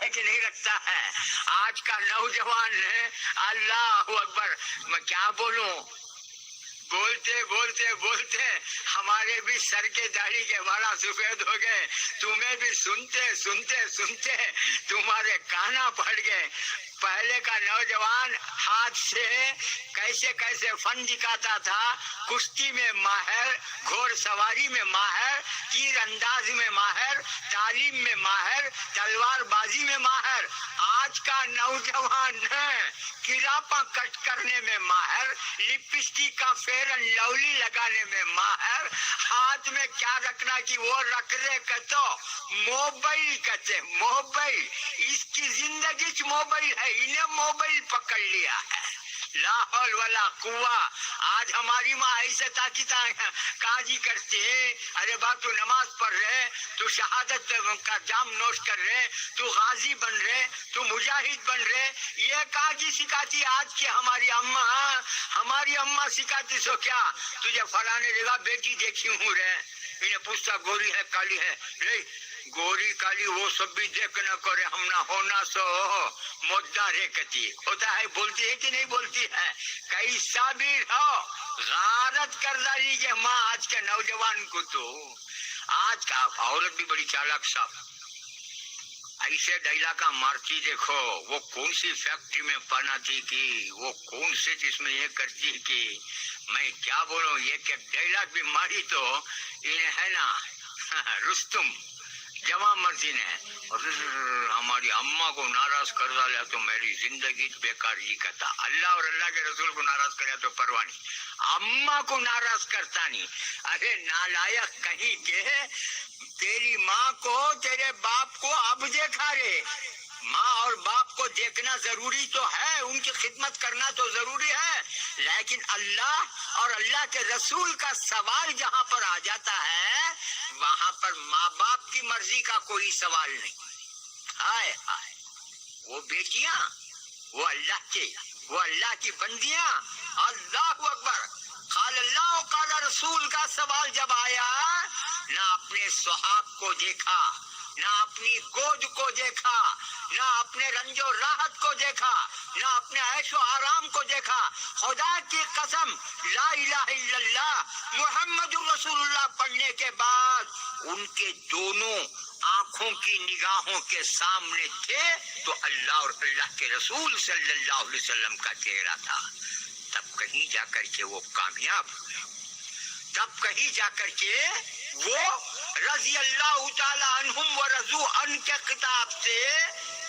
ہے کہ نہیں رکھتا ہے؟ آج کا نوجوان ہے، اللہ اکبر، میں کیا بولوں، بولتے بولتے بولتے ہمارے بھی سر کے داڑھی کے والا سفید ہو گئے، تمہیں بھی سنتے سنتے سنتے تمہارے کانا پھٹ گئے۔ پہلے کا نوجوان ہاتھ سے کیسے کیسے فن دکھاتا تھا، کشتی میں ماہر، گھوڑ سواری میں ماہر، تیر انداز میں ماہر، تعلیم میں ماہر، تلوار بازی میں ماہر۔ آج کا نوجوان ہے کلاپا کٹ کرنے میں ماہر، لپسٹک کا فیئر اینڈ لولی لگانے میں ماہر، ہاتھ میں کیا رکھنا کہ وہ رکھ رہے کہتے موبائل، کہتے موبائل، اس کی زندگی چ موبائل ہے، انہیں موبائل پکڑ لیا ہے۔ لا حول ولا قوہ۔ آج ہماری ماں ایسے کاجی کرتے ہیں، ارے با تو نماز پڑھ رہے، تو شہادت کا جام نوش کر رہے، تو غازی بن رہے، تو مجاہد بن رہے۔ یہ کاجی سکھاتی آج کی ہماری اماں سکھاتی سو کیا تجھے فلانے جگہ بیٹی دیکھی ہوں رے، انہیں پوچھتا گوری ہے کالی ہے، رے گوری کالی وہ سب بھی دیکھ نہ کرے، ہم نہ ہونا سو مدعا رے کتی ہوتا ہے، بولتی ہے کہ نہیں بولتی ہے؟ کیسا بھی ہو غارت کر ڈالی کہ ماں آج کے نوجوان کو۔ تو آج کا عورت بھی بڑی چالاک صاحب، ایسے ڈائلا کا مارتی دیکھو، وہ کون سی فیکٹری میں بناتی کی، وہ کون سے جس میں یہ کرتی کی، میں کیا بولوں، یہ کہ ڈائلاگ بھی ماری تو انہیں ہے نا رستم جمع مرضی نے، اور ہماری اماں کو ناراض کر ڈالا تو میری زندگی بیکار جی کہتا، اللہ اور اللہ کے رسول کو ناراض کریا تو پرواہ نہیں، اماں کو ناراض کرتا نہیں۔ ارے نالائق کہیں کہ تیری ماں کو تیرے باپ کو اب دیکھا رے، ماں اور باپ کو دیکھنا ضروری تو ہے، ان کی خدمت کرنا تو ضروری ہے، لیکن اللہ اور اللہ کے رسول کا سوال جہاں پر آ جاتا ہے وہاں پر ماں باپ کی مرضی کا کوئی سوال نہیں۔ ہائے ہائے، وہ بیٹیاں، وہ اللہ کی بندیاں، اللہ اکبر، قال اللہ قال رسول کا سوال جب آیا، نہ اپنے سہاگ کو دیکھا، نہ اپنی گود کو دیکھا، نہ اپنے رنج و راحت کو دیکھا، نہ اپنے عیش و آرام کو دیکھا۔ خدا کی قسم، لا الہ الا اللہ محمد رسول اللہ پڑھنے کے بعد ان کے دونوں آنکھوں کی نگاہوں کے سامنے تھے تو اللہ اور اللہ کے رسول صلی اللہ علیہ وسلم کا چہرہ تھا۔ تب کہیں جا کر کے وہ کامیاب ہوئے، تب کہیں جا کر کے وہ رضی اللہ تعالی عنہم و رضو ان کے خطاب سے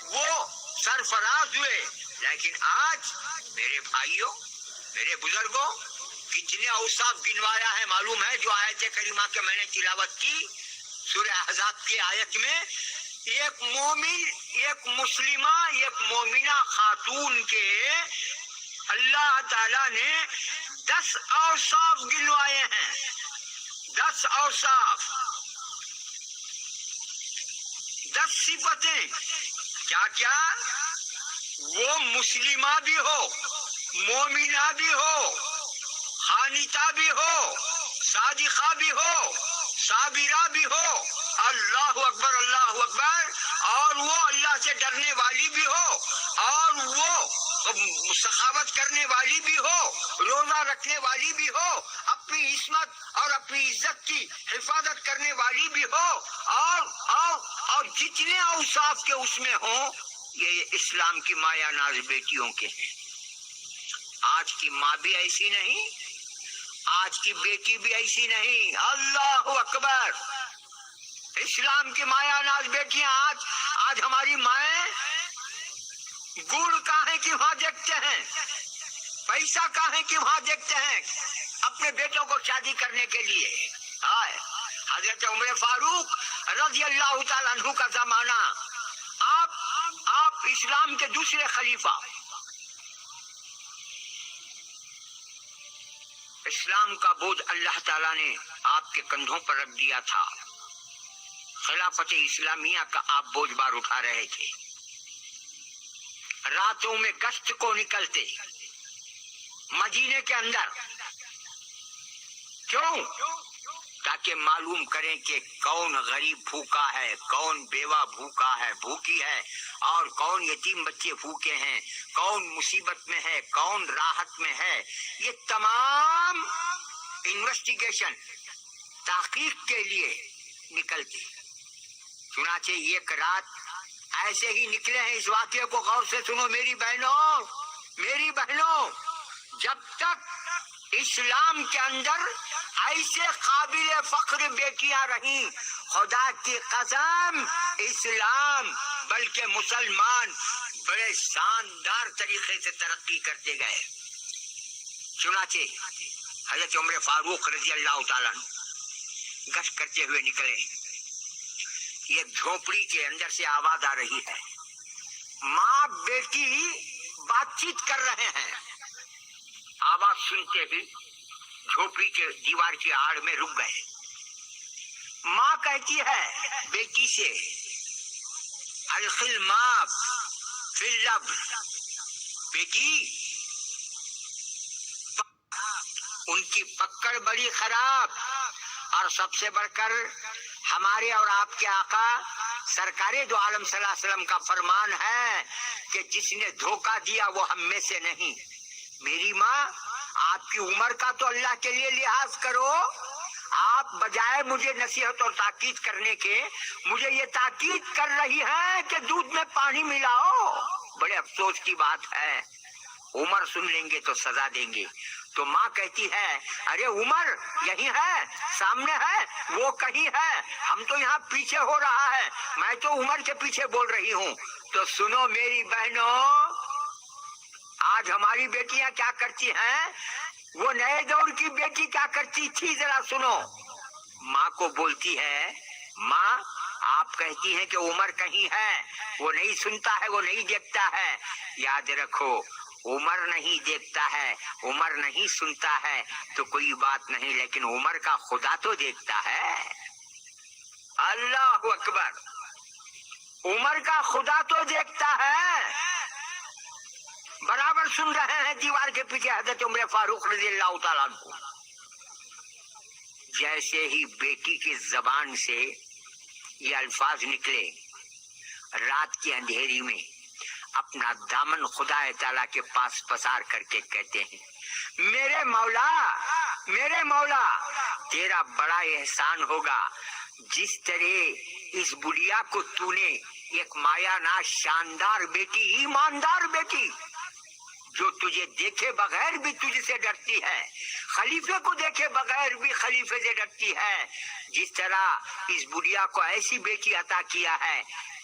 وہ سرفراز ہوئے۔ لیکن آج میرے بھائیوں، میرے بزرگوں، کتنے اوصاف گنوایا ہے معلوم ہے؟ جو آیت کریمہ کے میں نے تلاوت کی سورہ احزاب کی آیت میں، ایک مومن، ایک مسلمہ، ایک مومنہ خاتون کے اللہ تعالیٰ نے 10 اوصاف گنوائے ہیں، 10 اوصاف، 10 صفتیں۔ کیا کیا؟ وہ مسلمہ بھی ہو، مومنہ بھی ہو، خانتہ بھی ہو، صادقہ بھی ہو، صابرہ بھی ہو، اللہ اکبر اللہ اکبر، اور وہ اللہ سے ڈرنے والی بھی ہو، اور وہ سخاوت کرنے والی بھی ہو، روزہ رکھنے والی بھی ہو، اپنی عصمت اور اپنی عزت کی حفاظت کرنے والی بھی ہو، اور جتنے اوصاف کے اس میں ہوں، یہ اسلام کی مایا ناز بیٹیوں کے ہیں۔ آج کی ماں بھی ایسی نہیں، آج کی بیٹی بھی ایسی نہیں، اللہ اکبر، اسلام کی مایا ناز بیٹیاں۔ آج ہماری مائیں گڑ کہاں کی وہاں دیکھتے ہیں، پیسہ کہاں کی وہاں دیکھتے ہیں اپنے بیٹوں کو شادی کرنے کے لیے۔ حضرت عمر فاروق رضی اللہ تعالیٰ عنہ کا زمانہ، آپ اسلام کے دوسرے خلیفہ، اسلام کا بوجھ اللہ تعالیٰ نے آپ کے کندھوں پر رکھ دیا تھا، خلافت اسلامیہ کا آپ بوجھ بار اٹھا رہے تھے، راتوں میں گشت کو نکلتے مدینے کے اندر۔ کیوں؟ تاکہ معلوم کریں کہ کون غریب بھوکا ہے، کون بیوہ بھوکا ہے بھوکی ہے، اور کون یتیم بچے بھوکے ہیں، کون مصیبت میں ہے، کون راحت میں ہے۔ یہ تمام انویسٹیگیشن تحقیق کے لیے نکلتے۔ چنانچہ ایک رات ایسے ہی نکلے ہیں، اس واقعے کو غور سے سنو میری بہنوں، میری بہنوں، جب تک اسلام کے اندر ایسے قابل فخر بیٹیاں رہیں، خدا کی قسم اسلام بلکہ مسلمان بڑے شاندار طریقے سے ترقی کرتے گئے۔ چنانچہ حضرت عمر فاروق رضی اللہ تعالیٰ گشت کرتے ہوئے نکلے، ایک جھونپڑی کے اندر سے آواز آ رہی ہے، ماں بیٹی بات چیت کر رہے ہیں۔ آواز سنتے ہی جھونپڑی کے دیوار کی آڑ میں رک گئے۔ ماں کہتی ہے بیٹی سے، القی الماء فی اللب، بیٹی ان کی پکڑ بڑی خراب، اور سب سے بڑھ کر ہمارے اور آپ کے آقا سرکار دو عالم صلی اللہ علیہ وسلم کا فرمان ہے کہ جس نے دھوکہ دیا وہ ہم میں سے نہیں۔ میری ماں، آپ کی عمر کا تو اللہ کے لیے لحاظ کرو، آپ بجائے مجھے نصیحت اور تاکید کرنے کے مجھے یہ تاکید کر رہی ہیں کہ دودھ میں پانی ملاؤ۔ بڑے افسوس کی بات ہے، عمر سن لیں گے تو سزا دیں گے۔ تو ماں کہتی ہے، ارے عمر یہی ہے، سامنے ہے، وہ کہیں ہے، ہم تو یہاں پیچھے ہو رہا ہے، میں تو عمر کے پیچھے بول رہی ہوں۔ تو سنو میری بہنوں، آج ہماری بیٹیاں کیا کرتی ہیں، وہ نئے دور کی بیٹی کیا کرتی تھی ذرا سنو۔ ماں کو بولتی ہے، ماں آپ کہتی ہیں کہ عمر کہیں ہے، وہ نہیں سنتا ہے، وہ نہیں دیکھتا ہے۔ یاد رکھو، عمر نہیں دیکھتا ہے، عمر نہیں سنتا ہے تو کوئی بات نہیں، لیکن عمر کا خدا تو دیکھتا ہے۔ اللہ اکبر، عمر کا خدا تو دیکھتا ہے۔ برابر سن رہے ہیں دیوار کے پیچھے حضرت عمر فاروق رضی اللہ تعالیٰ عنہ۔ جیسے ہی بیٹی کی زبان سے یہ الفاظ نکلے، رات کی اندھیری میں اپنا دامن خدا تعالیٰ کے پاس پسار کر کے کہتے ہیں، میرے مولا، میرے مولا، تیرا بڑا احسان ہوگا، جس طرح اس بڑھیا کو تو نے ایک مایا ناز شاندار بیٹی، ایماندار بیٹی، جو تجھے دیکھے بغیر بھی تجھ سے ڈرتی ہے، خلیفے کو دیکھے بغیر بھی خلیفے سے ڈرتی ہے، جس طرح اس بڑھیا کو ایسی بیٹی عطا کیا ہے،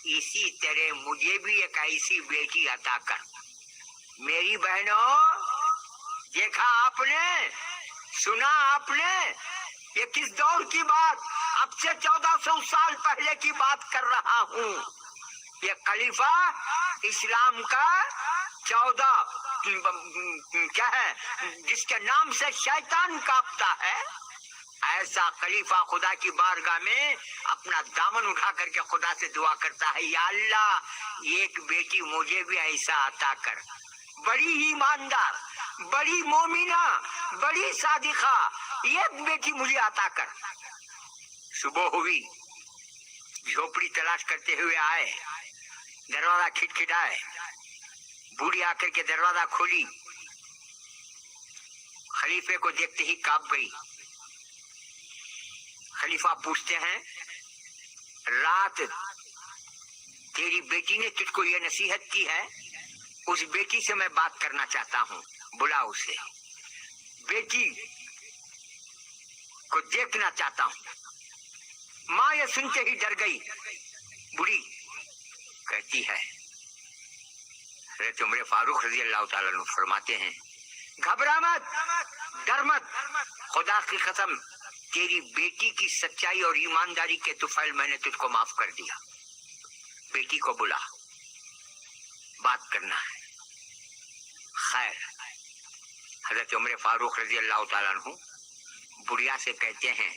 اسی طرح مجھے بھی ایک ایسی بیٹی عطا کر۔ میری بہنوں، دیکھا آپ نے، سنا آپ نے، یہ کس دور کی بات، اب سے 1400 سال پہلے کی بات کر رہا ہوں۔ یہ خلیفہ اسلام کا 14 کیا ہے، جس کے نام سے شیطان کانپتا ہے، ایسا خلیفہ خدا کی بارگاہ میں اپنا دامن اٹھا کر کے خدا سے دعا کرتا ہے، یا اللہ ایک بیٹی مجھے بھی ایسا عطا کر، بڑی ایماندار، بڑی مومنہ، بڑی صادقہ، ایک بیٹی مجھے عطا کر۔ صبح ہوئی، جھوپڑی تلاش کرتے ہوئے آئے، دروازہ کھٹکھٹائے، بوڑھی آ کر کے دروازہ کھولی، خلیفے کو دیکھتے ہی کانپ گئی۔ خلیفہ پوچھتے ہیں، رات تیری بیٹی نے تجھ کو یہ نصیحت کی ہے، اس بیٹی سے میں بات کرنا چاہتا ہوں، بلا اسے، بیٹی کو دیکھنا چاہتا ہوں۔ ماں یہ سنتے ہی ڈر گئی۔ بڑھی کہتی ہے، حضرت عمر فاروق رضی اللہ تعالیٰ عنہ فرماتے ہیں، گھبرا مت، ڈر مت، خدا کی قسم تیری بیٹی کی سچائی اور ایمانداری کے طفیل میں نے تجھ کو معاف کر دیا، بیٹی کو بلا، بات کرنا ہے۔ خیر، حضرت عمر فاروق رضی اللہ تعالیٰ عنہ بڑھیا سے کہتے ہیں،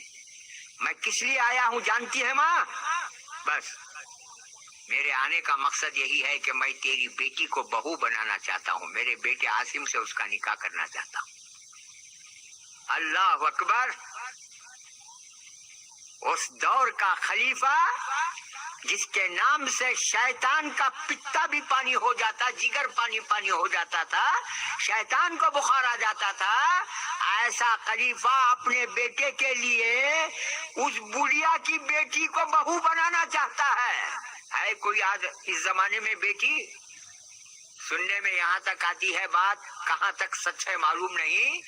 میں کس لیے آیا ہوں جانتی ہے ماں؟ بس میرے آنے کا مقصد یہی ہے کہ میں تیری بیٹی کو بہو بنانا چاہتا ہوں، میرے بیٹے عاصم سے اس کا نکاح کرنا چاہتا ہوں۔ اللہ اکبر، اس دور کا خلیفہ جس کے نام سے شیطان کا پتا بھی پانی ہو جاتا، جگر پانی پانی ہو جاتا تھا، شیطان کو بخار آ جاتا تھا، ایسا خلیفہ اپنے بیٹے کے لیے اس بڑھیا کی بیٹی کو بہو بنانا چاہتا ہے کوئی آج اس زمانے میں بیٹی؟ سننے میں یہاں تک آتی ہے بات، کہاں تک سچ ہے معلوم نہیں۔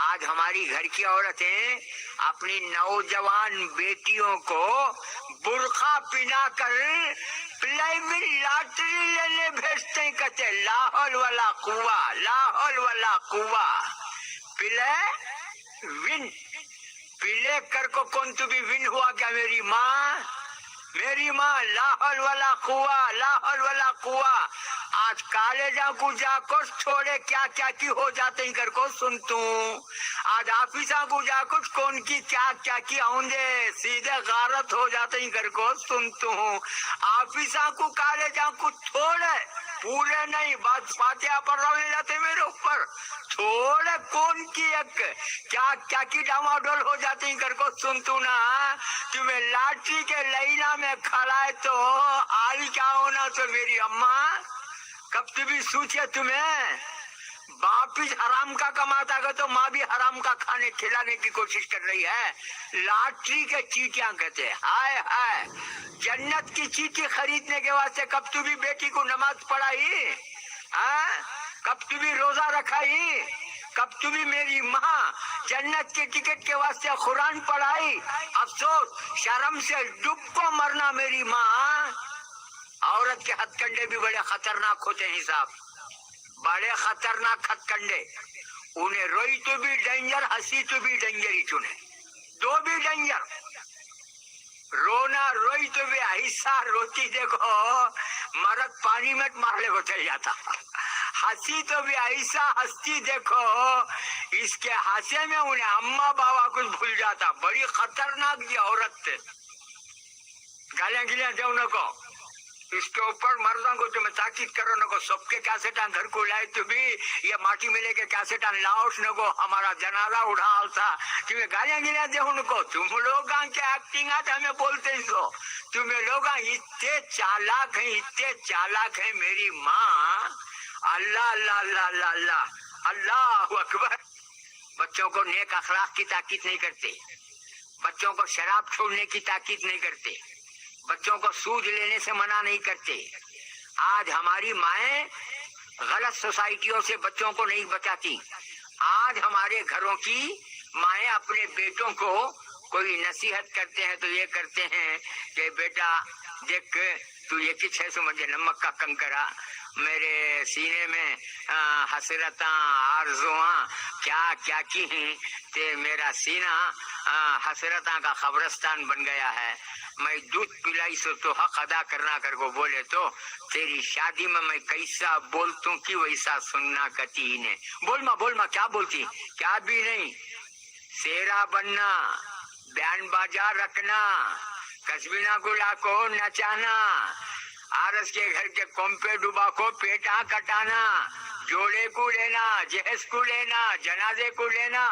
آج ہماری گھر کی عورتیں اپنی نوجوان بیٹیوں کو برقع پہنا کر پرائیویٹ لاٹری لینے بھیجتے ہیں، کہتے لا حول ولا قوہ، لا حول ولا قوہ۔ پلے کر کو کون تو بھی ون ہوا کیا میری ماں؟ میری ماں لا حول ولا قوہ، لا حول ولا قوہ۔ آج کالجاں کو جا کر تھوڑے کیا کیا کی ہو جاتے ہیں کر کو سنتوں، آج آفیساں کو جا کر کون کی کیا کیا کی آؤندے سیدھے غارت ہو جاتے ہیں کر کو سنتوں، آفیساں کو کالجاں کو تھوڑے پورے نہیں، بات فاتحہ پڑھ رہے جاتے میرے اوپر، تھوڑے کون کی ایک کیا کیا کی ڈاما ڈول ہو جاتے ہیں کر کو سنتوں نا۔ تمہیں لاٹری کے لائنا میں کھڑا ہے تو آئی کیا ہونا تو میری اماں، کب تو بھی سوچے تمہیں باپ بھی حرام کا کماتا گا تو ماں بھی حرام کا کھانے کھلانے کی کوشش کر رہی ہے۔ لاٹری کے چیٹیاں کہتے ہیں، ہائے ہائے، جنت کی چیٹی خریدنے کے واسطے کب تو بھی بیٹی کو نماز پڑھائی، کب تو بھی روزہ رکھائی، کب تو بھی میری ماں جنت کے ٹکٹ کے واسطے قرآن پڑھائی؟ افسوس، شرم سے ڈب کو مرنا میری ماں۔ عورت کے ہتھ کنڈے بھی بڑے خطرناک ہوتے ہیں صاحب، بڑے خطرناک ہتھ کنڈے، انہیں روئی تو بھی ڈینجر، ہنسی تو بھی ڈینجر ہی چنے، دو بھی ڈینجر۔ رونا روئی تو بھی ایسا روتی دیکھو مرد پانی میں مارنے کو چل جاتا، ہنسی تو بھی ایسا ہنستی دیکھو اس کے ہنسے میں انہیں اماں بابا کچھ بھول جاتا۔ بڑی خطرناک دی عورت تھے، گالیاں گلیاں دو نہ کو، اس کے اوپر مردوں کو تمہیں تاکید کرو نہ کو، سب کے کیسٹان گھر کو لائے تو بھی یہ ماٹی میں لے کے کیسٹان لاؤش نہ کو، ہمارا جنازہ اڑھال تھا، تمہیں گالیاں گلیاں دو نہ کو، تم لوگاں کے ایکٹنگ آتا ہمیں بولتے ہی سو، تمہیں لوگاں اتنے چالاک ہیں، اتنے چالاک ہیں میری ماں، اللہ اللہ اللہ اللہ اللہ اللہ اکبر۔ بچوں کو نیک اخلاق کی تاکید نہیں کرتے، بچوں کو شراب چھوڑنے کی تاکید نہیں کرتے، بچوں کو سود لینے سے منع نہیں کرتے۔ آج ہماری مائیں غلط سوسائٹیوں سے بچوں کو نہیں بچاتی، آج ہمارے گھروں کی مائیں اپنے بیٹوں کو کوئی نصیحت کرتے ہیں تو یہ کرتے ہیں کہ بیٹا دیکھ تو یہ کچھ ہے سو مجھے نمک کا کنکرا، میرے سینے میں حسرتاں آرزواں کیا کیا کی ہیں تے میرا سینہ حسرتاں کا قبرستان بن گیا ہے، میں دودھ پلائی سو تو حق ادا کرنا کر کو بولے تو تیری شادی میں کیسا بولتوں کی ویسا سننا کتی نے، بول ماں کیا بولتی، کیا بھی نہیں، سیرا بننا، بیان باجا رکھنا، کسبینہ گلا کو نچانا، آرس کے گھر کے کمپے ڈوبا کو پیٹا کٹانا، جوڑے کو لینا، جہیز کو لینا، جنازے کو لینا۔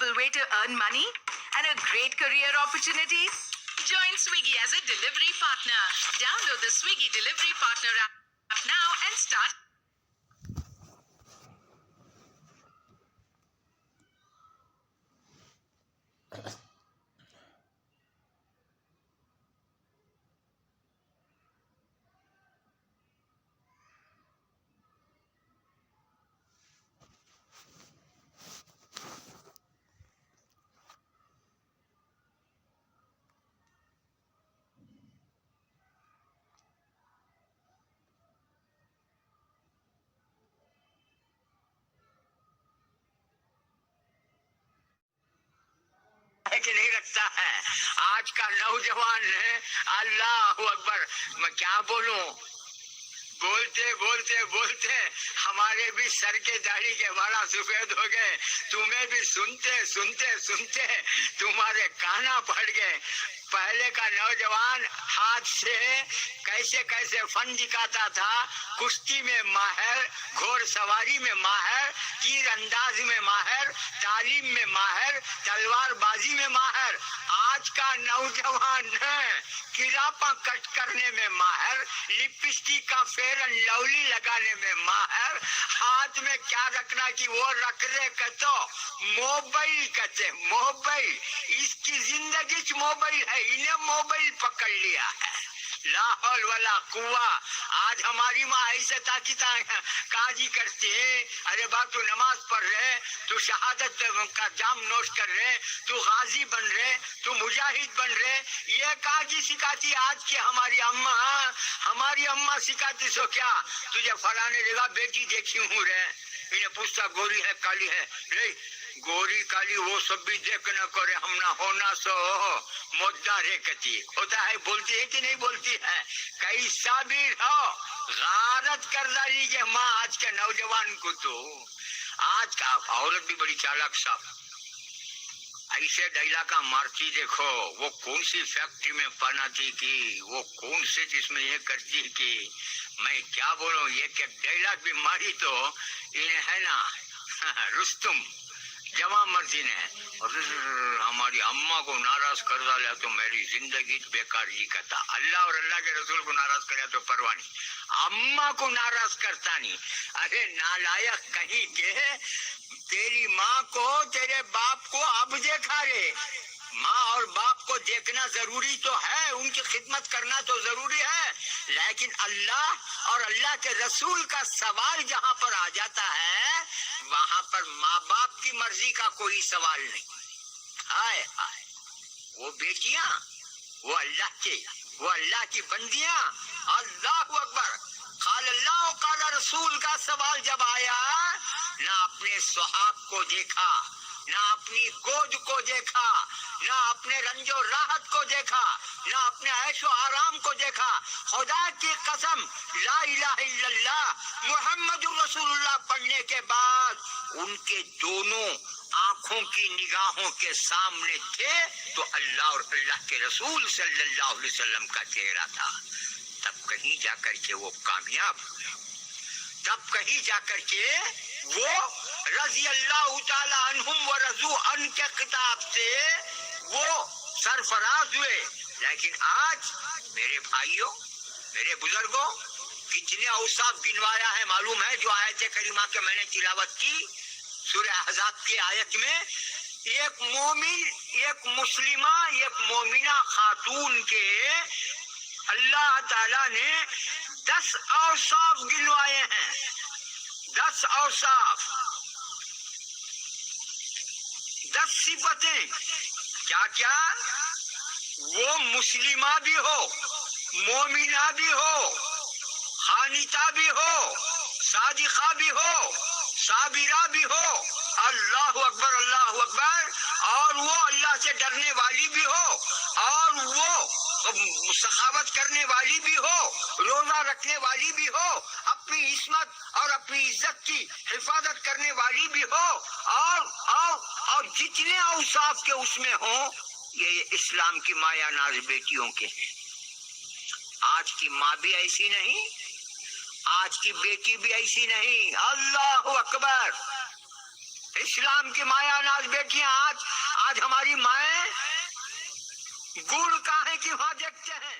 powerful way to earn money and a great career opportunity? Join Swiggy as a delivery partner. Download the Swiggy Delivery Partner app now and start. ہے کہ نہیں رکھتا ہے آج کا نوجوان ہے اللہ اکبر میں کیا بولوں بولتے بولتے بولتے ہمارے بھی سر کے داڑھی کے بالا سفید ہو گئے تمہیں بھی سنتے سنتے سنتے تمہارے کانا پڑ گئے پہلے کا نوجوان ہاتھ سے کیسے کیسے فن دکھاتا تھا کشتی میں ماہر گھوڑ سواری میں ماہر تیر انداز میں ماہر تعلیم میں ماہر تلوار بازی میں ماہر آج کا نوجوان کراپا کٹ کرنے میں ماہر لپسٹک کا فیئر اینڈ لولی لگانے میں ماہر ہاتھ میں کیا رکھنا کہ وہ رکھ رہے کہتے موبائل کہتے موبائل اس کی زندگی چ موبائل ہے انہیں موبائل پکڑ لیا ہے لا حول ولا قوہ آج ہماری ماں ایسے تاکیتا کاجی کرتے ہیں ارے باپ تو نماز پڑھ رہے تو شہادت کا جام نوش کر رہے تو غازی بن رہے تو مجاہد بن رہے یہ کاجی سکھاتی آج کی ہماری اماں سکھاتی سو کیا تجھے فلانے جگہ بیٹی دیکھی ہوں رہے انہیں پوچھتا گوری ہے کالی ہے رے گوری کالی وہ سب بھی دیکھ نہ کرے ہم نہ ہونا سو مدعا رے کہتی ہوتا ہے بولتی ہے کہ نہیں بولتی ہے کیسا بھی ہو غارت کر ڈالی کہ ماں آج کے نوجوان کو تو آج کا عورت بھی بڑی چالاک صاحب ایسے ڈیلا کا مارتی دیکھو وہ کون سی فیکٹری میں بناتی کی وہ کون سے جس میں یہ کرتی کی میں کیا بولوں یہ کہ ڈیلاک بھی ماری تو انہیں ہے نا رستم جمع مرضی نے اور ہماری اماں کو ناراض کر ڈالا تو میری زندگی بیکار ہی کہتا اللہ اور اللہ کے رسول کو ناراض کریا تو پرواہ نہیں اماں کو ناراض کرتا نہیں ارے نالائق کہیں کہ تیری ماں کو تیرے باپ کو اب دیکھا رے ماں اور باپ کو دیکھنا ضروری تو ہے ان کی خدمت کرنا تو ضروری ہے لیکن اللہ اور اللہ کے رسول کا سوال جہاں پر آ جاتا ہے وہاں پر ماں باپ کی مرضی کا کوئی سوال نہیں ہائے ہائے وہ بیٹیاں وہ اللہ کی بندیاں اللہ اکبر قال اللہ قال رسول کا سوال جب آیا نہ اپنے سہاگ کو دیکھا نہ اپنی گود کو دیکھا نہ اپنے رنج و راحت کو دیکھا نہ اپنے عیش و آرام کو دیکھا خدا کی قسم لا الہ الا اللہ محمد رسول اللہ پڑھنے کے بعد ان کے دونوں آنکھوں کی نگاہوں کے سامنے تھے تو اللہ اور اللہ کے رسول صلی اللہ علیہ وسلم کا چہرہ تھا تب کہیں جا کر کے وہ کامیاب تب کہیں جا کر کے وہ رضی اللہ تعالی عنہم و رضو ان کے خطاب سے وہ سرفراز ہوئے لیکن آج میرے بھائیوں میرے بزرگوں کتنے اوصاف گنوایا ہے معلوم ہے جو آیت کریمہ کے میں نے تلاوت کی سورہ احزاب کی آیت میں ایک مومن ایک مسلمہ ایک مومنہ خاتون کے اللہ تعالی نے 10 اوصاف گنوائے ہیں 10 اوصاف 10 صفتیں کیا کیا وہ مسلمہ بھی ہو مومنہ بھی ہو خانتہ بھی ہو صادقہ بھی ہو صابرہ بھی ہو اللہ اکبر اور وہ اللہ سے ڈرنے والی بھی ہو اور وہ سخاوت کرنے والی بھی ہو روزہ رکھنے والی بھی ہو اپنی عصمت اور اپنی عزت کی حفاظت کرنے والی بھی ہو اور جتنے اوصاف کے اس میں ہوں یہ اسلام کی مایا ناز بیٹیوں کے ہیں آج کی ماں بھی ایسی نہیں آج کی بیٹی بھی ایسی نہیں اللہ اکبر اسلام کی مایا ناز بیٹیاں آج ہماری مائیں گڑ کہاں کی وہاں دیکھتے ہیں.